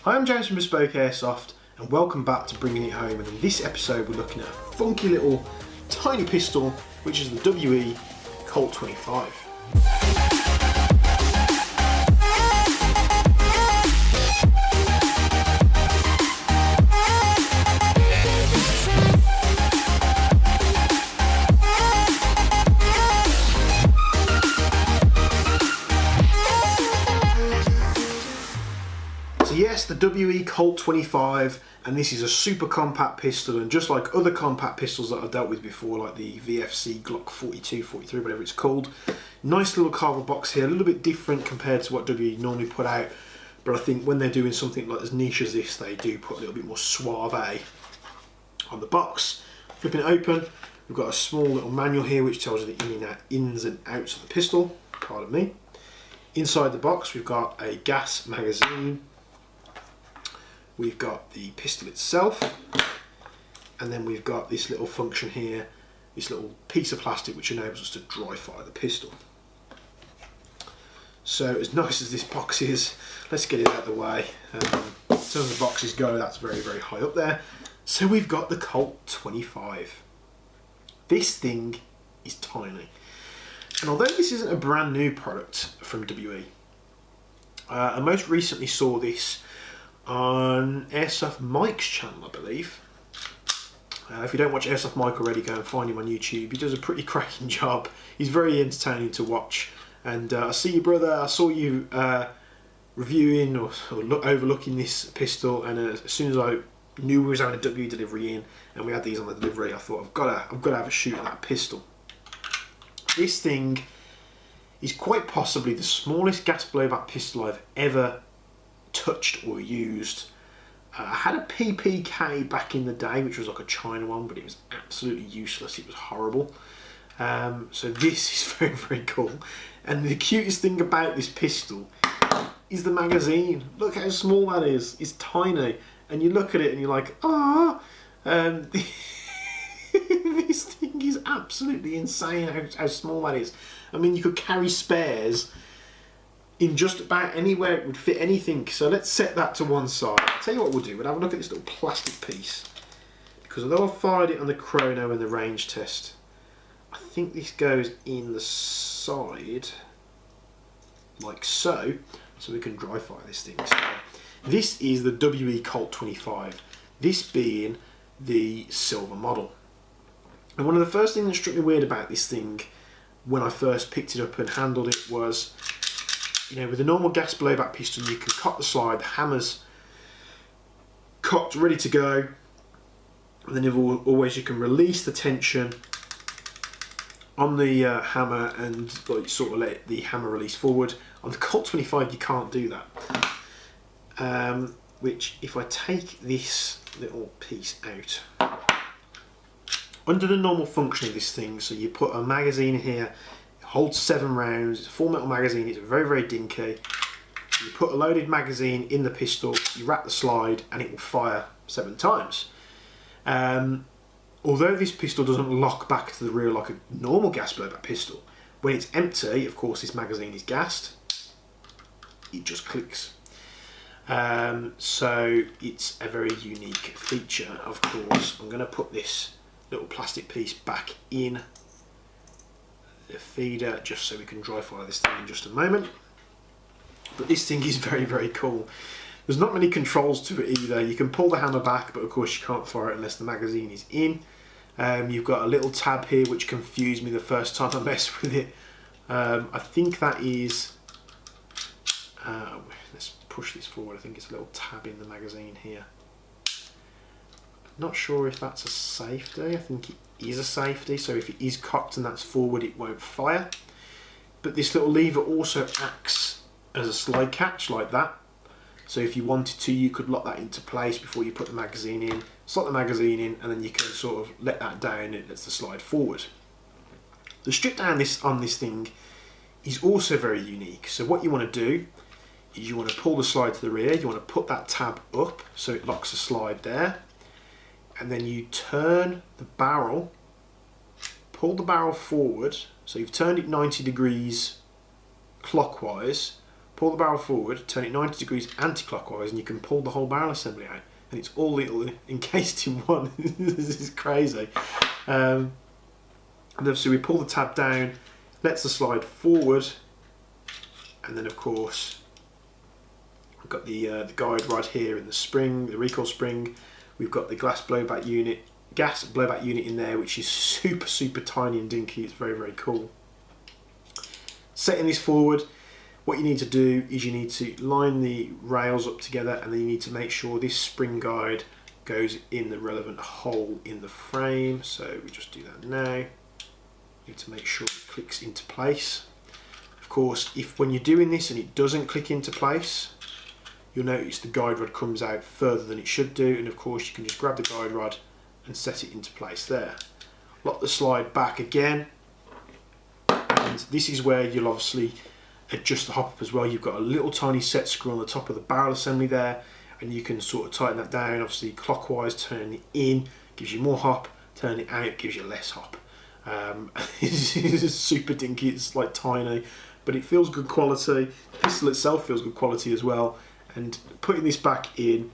Hi, I'm James from Bespoke Airsoft and welcome back to Bringing It Home, and in this episode we're looking at a funky little tiny pistol which is the WE Colt 25. So yes, the WE Colt 25, and this is a super compact pistol, and just like other compact pistols that I've dealt with before, like the VFC Glock 42, 43, whatever it's called, nice little cardboard box here, a little bit different compared to what WE normally put out, but I think when they're doing something like as niche as this, they do put a little bit more suave on the box. Flipping it open, we've got a small little manual here which tells you the ins and outs of the pistol, pardon me. Inside the box we've got a gas magazine. We've got the pistol itself, and then we've got this little function here, this little piece of plastic which enables us to dry fire the pistol. So as nice as this box is, let's get it out of the way. In terms of the boxes go, that's very, very high up there. So we've got the Colt 25. This thing is tiny. And although this isn't a brand new product from WE, I most recently saw this on Airsoft Mike's channel, I believe. If you don't watch Airsoft Mike already, go and find him on YouTube. He does a pretty cracking job. He's very entertaining to watch. And I see you, brother. I saw you reviewing or overlooking this pistol, and as soon as I knew we was having a WE delivery in, and we had these on the delivery, I thought I've got to have a shoot at that pistol. This thing is quite possibly the smallest gas blowback pistol I've ever touched or used. I had a PPK back in the day, which was like a China one, but it was absolutely useless. It was horrible. So this is very, very cool. And the cutest thing about this pistol is the magazine. Look how small that is. It's tiny. And you look at it and you're like, ah. This thing is absolutely insane how small that is. I mean, you could carry spares in just about anywhere it would fit anything. So let's set that to one side. I'll tell you what we'll do. We'll have a look at this little plastic piece, because although I fired it on the Chrono and the range test, I think this goes in the side like so we can dry fire this thing. So this is the WE Colt 25, this being the silver model. And one of the first things that struck me weird about this thing when I first picked it up and handled it was, you know, with a normal gas blowback pistol, you can cock the slide, the hammer's cocked, ready to go, and then always you can release the tension on the hammer and like sort of let the hammer release forward. On the Colt 25 you can't do that, which if I take this little piece out, under the normal function of this thing, so you put a magazine in here, holds 7 rounds, it's a full metal magazine, it's very, very dinky. You put a loaded magazine in the pistol, you wrap the slide, and it will fire 7 times. Although this pistol doesn't lock back to the rear like a normal gas blowback pistol, when it's empty, of course this magazine is gassed, it just clicks. So it's a very unique feature, of course. I'm going to put this little plastic piece back in the feeder just so we can dry fire this thing in just a moment. But this thing is very, very cool. There's not many controls to it either. You can pull the hammer back, but of course you can't fire it unless the magazine is in. You've got a little tab here which confused me the first time I messed with it. I think that is, let's push this forward, I think it's a little tab in the magazine here. Not sure if that's a safety. I think it is a safety, so if it is cocked and that's forward it won't fire. But this little lever also acts as a slide catch like that, so if you wanted to you could lock that into place before you put the magazine in, slot the magazine in, and then you can sort of let that down and it lets the slide forward. The strip down on this thing is also very unique. So what you want to do is you want to pull the slide to the rear, you want to put that tab up so it locks the slide there, and then you turn the barrel, pull the barrel forward, so you've turned it 90 degrees clockwise, pull the barrel forward, turn it 90 degrees anti-clockwise, and you can pull the whole barrel assembly out. And it's all little encased in one. This is crazy. And so we pull the tab down, lets the slide forward, and then of course we've got the guide rod here and the spring, the recoil spring. We've got the gas blowback unit in there, which is super tiny and dinky. It's very cool. Setting this forward, what you need to do is you need to line the rails up together, and then you need to make sure this spring guide goes in the relevant hole in the frame. So we just do that now. You need to make sure it clicks into place. Of course, if when you're doing this and it doesn't click into place, you'll notice the guide rod comes out further than it should do, and of course you can just grab the guide rod and set it into place there. Lock the slide back again, and this is where you'll obviously adjust the hop up as well. You've got a little tiny set screw on the top of the barrel assembly there, and you can sort of tighten that down. Obviously clockwise, turn it in gives you more hop, turn it out gives you less hop. It's super dinky, it's like tiny, but it feels good quality. The pistol itself feels good quality as well. And putting this back in,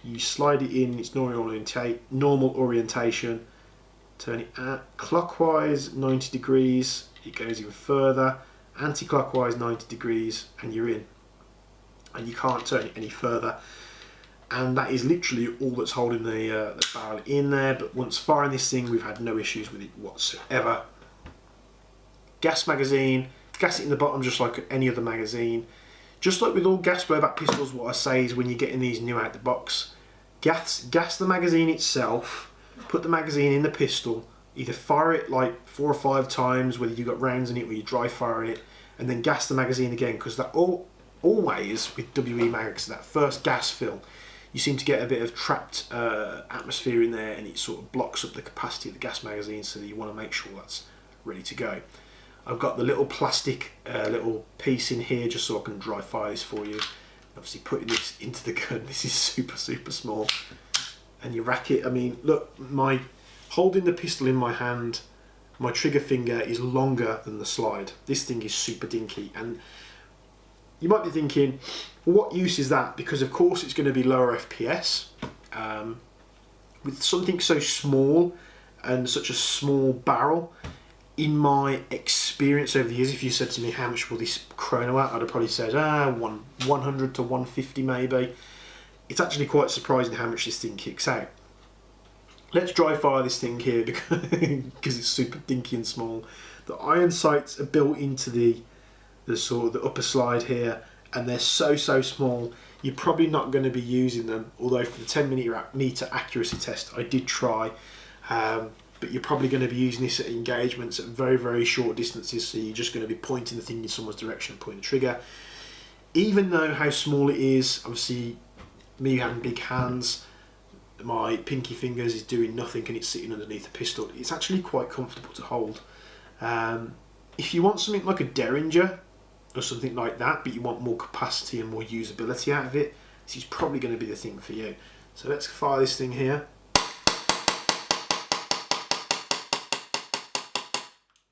you slide it in its normal orientation, turn it clockwise 90 degrees, it goes even further, anti-clockwise 90 degrees, and you're in. And you can't turn it any further. And that is literally all that's holding the barrel in there. But once firing this thing, we've had no issues with it whatsoever. Gas magazine, gas it in the bottom just like any other magazine. Just like with all gas blowback pistols, what I say is when you're getting these new out the box, gas the magazine itself, put the magazine in the pistol, either fire it like 4 or 5 times, whether you've got rounds in it or you're dry firing it, and then gas the magazine again, because that always with WE mags, that first gas fill, you seem to get a bit of trapped atmosphere in there, and it sort of blocks up the capacity of the gas magazine, so that you want to make sure that's ready to go. I've got the little plastic little piece in here just so I can dry fire this for you. Obviously putting this into the gun, this is super small. And you rack it, I mean, look, holding the pistol in my hand, my trigger finger is longer than the slide. This thing is super dinky, and you might be thinking, well, what use is that? Because of course it's going to be lower FPS. With something so small and such a small barrel, in my experience over the years, if you said to me how much will this Chrono at, I'd have probably said 100 to 150 maybe. It's actually quite surprising how much this thing kicks out. Let's dry fire this thing here because it's super dinky and small. The iron sights are built into the sort of the upper slide here, and they're so small you're probably not going to be using them, although for the 10mm accuracy test I did try. But you're probably going to be using this at engagements at very short distances, so you're just going to be pointing the thing in someone's direction and pulling the trigger. Even though how small it is, obviously me having big hands, my pinky fingers is doing nothing and it's sitting underneath the pistol. It's actually quite comfortable to hold. If you want something like a Derringer or something like that, but you want more capacity and more usability out of it, this is probably going to be the thing for you. So let's fire this thing here.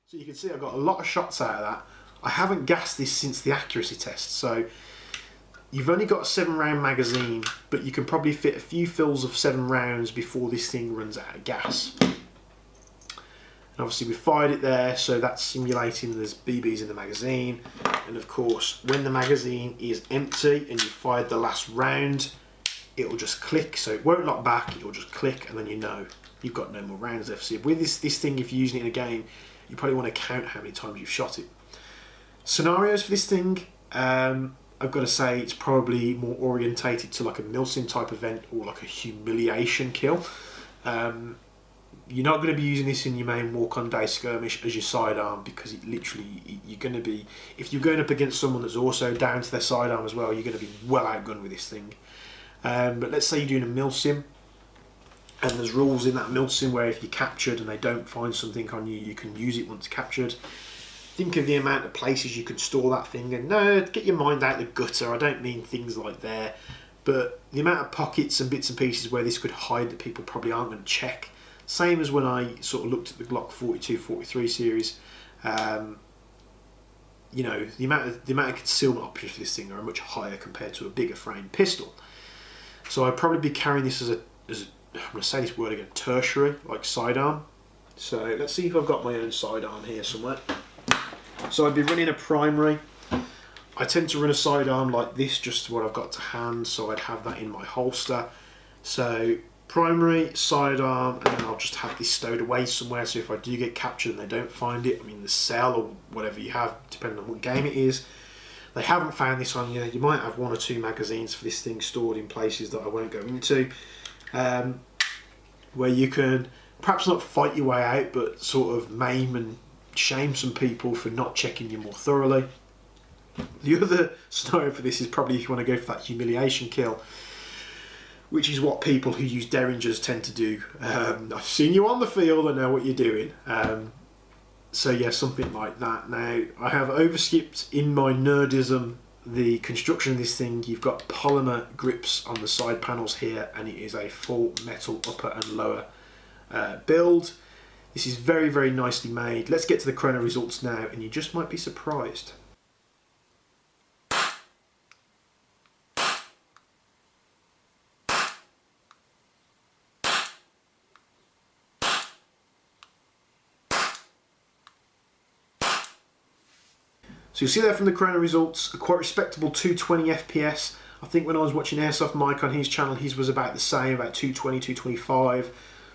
So you can see I've got a lot of shots out of that. I haven't gassed this since the accuracy test, so you've only got a 7-round magazine, but you can probably fit a few fills of 7 rounds before this thing runs out of gas. And obviously we fired it there, so that's simulating there's BBs in the magazine. And of course, when the magazine is empty and you fired the last round, it will just click, so it won't lock back, it will just click, and then you know you've got no more rounds left. So with this thing, if you're using it in a game, you probably want to count how many times you've shot it. Scenarios for this thing, I've got to say it's probably more orientated to like a Milsim type event or like a humiliation kill. You're not going to be using this in your main walk-on day skirmish as your sidearm, because it literally, you're going to be, if you're going up against someone that's also down to their sidearm as well, you're going to be well outgunned with this thing. But let's say you're doing a Milsim, and there's rules in that Milsim where if you're captured and they don't find something on you, you can use it once captured. Think of the amount of places you could store that thing, and no, get your mind out the gutter, I don't mean things like there, but the amount of pockets and bits and pieces where this could hide that people probably aren't going to check. Same as when I sort of looked at the Glock 22, 43 series. you know, the amount of concealment options for this thing are much higher compared to a bigger frame pistol. So I'd probably be carrying this as a I'm going to say this word again, tertiary, like sidearm. So let's see if I've got my own sidearm here somewhere. So I'd be running a primary. I tend to run a sidearm like this, just what I've got to hand, so I'd have that in my holster. So primary, sidearm, and then I'll just have this stowed away somewhere, so if I do get captured and they don't find it, I mean the cell or whatever you have, depending on what game it is, they haven't found this on you, you might have 1 or 2 magazines for this thing stored in places that I won't go into, where you can perhaps not fight your way out, but sort of maim and shame some people for not checking you more thoroughly. The other scenario for this is probably if you want to go for that humiliation kill, which is what people who use derringers tend to do. I've seen you on the field, I know what you're doing. So yeah, something like that. Now, I have overskipped in my nerdism the construction of this thing. You've got polymer grips on the side panels here, and it is a full metal upper and lower build. This is very, very nicely made. Let's get to the Chrono results now, and you just might be surprised. So you'll see there from the Chrono results, a quite respectable 220 FPS. I think when I was watching Airsoft Mike on his channel, his was about the same, about 220, 225.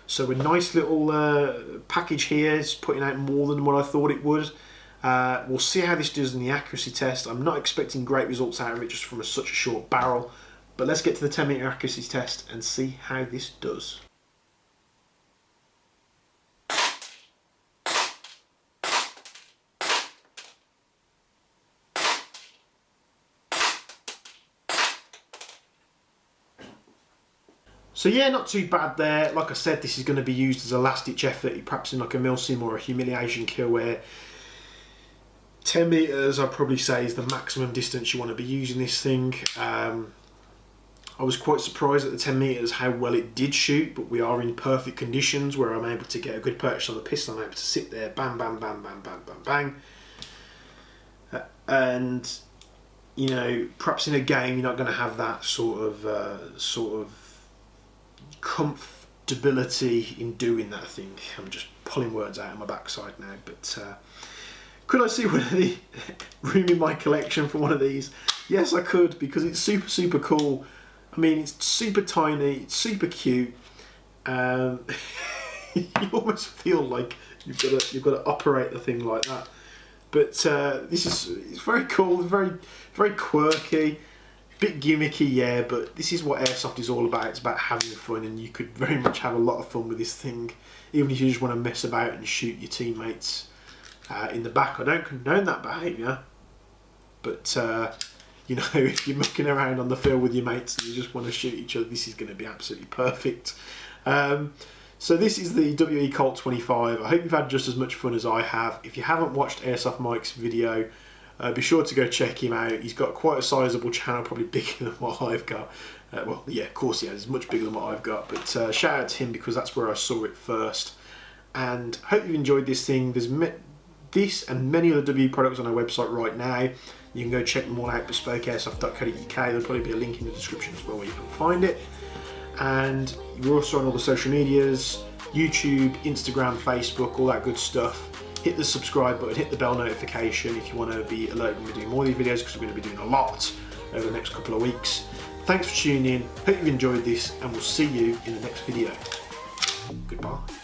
So a nice little package here. It's putting out more than what I thought it would. We'll see how this does in the accuracy test. I'm not expecting great results out of it just from such a short barrel. But let's get to the 10 meter accuracy test and see how this does. So yeah, not too bad there. Like I said, this is going to be used as a last-ditch effort, perhaps in like a milsim or a humiliation kill, where 10 metres I'd probably say is the maximum distance you want to be using this thing. I was quite surprised at the 10 metres how well it did shoot, but we are in perfect conditions where I'm able to get a good purchase on the pistol. I'm able to sit there, bam, bam, bam, bam, bam, bam, bang. And, you know, perhaps in a game you're not going to have that sort of comfortability in doing that thing. I'm just pulling words out of my backside now, but could I see one of the room in my collection for one of these? Yes, I could, because it's super, super cool. I mean, it's super tiny, it's super cute. You almost feel like you've got to operate the thing like that. But it's very cool, very, very quirky. Bit gimmicky, yeah, but this is what Airsoft is all about. It's about having fun, and you could very much have a lot of fun with this thing, even if you just want to mess about and shoot your teammates in the back. I don't condone that behaviour, but you know, if you're mucking around on the field with your mates and you just want to shoot each other, this is going to be absolutely perfect. So this is the WE Colt 25. I hope you've had just as much fun as I have. If you haven't watched Airsoft Mike's video, be sure to go check him out. He's got quite a sizable channel, probably bigger than what I've got. Well, yeah, of course he has. It's much bigger than what I've got. But shout out to him, because that's where I saw it first. And hope you've enjoyed this thing. There's this and many other WE products on our website right now. You can go check them all out, bespokeairsoft.co.uk. There'll probably be a link in the description as well where you can find it. And we're also on all the social medias, YouTube, Instagram, Facebook, all that good stuff. Hit the subscribe button, hit the bell notification if you want to be alerted when we're doing more of these videos, because we're going to be doing a lot over the next couple of weeks. Thanks for tuning in, hope you've enjoyed this, and we'll see you in the next video. Goodbye.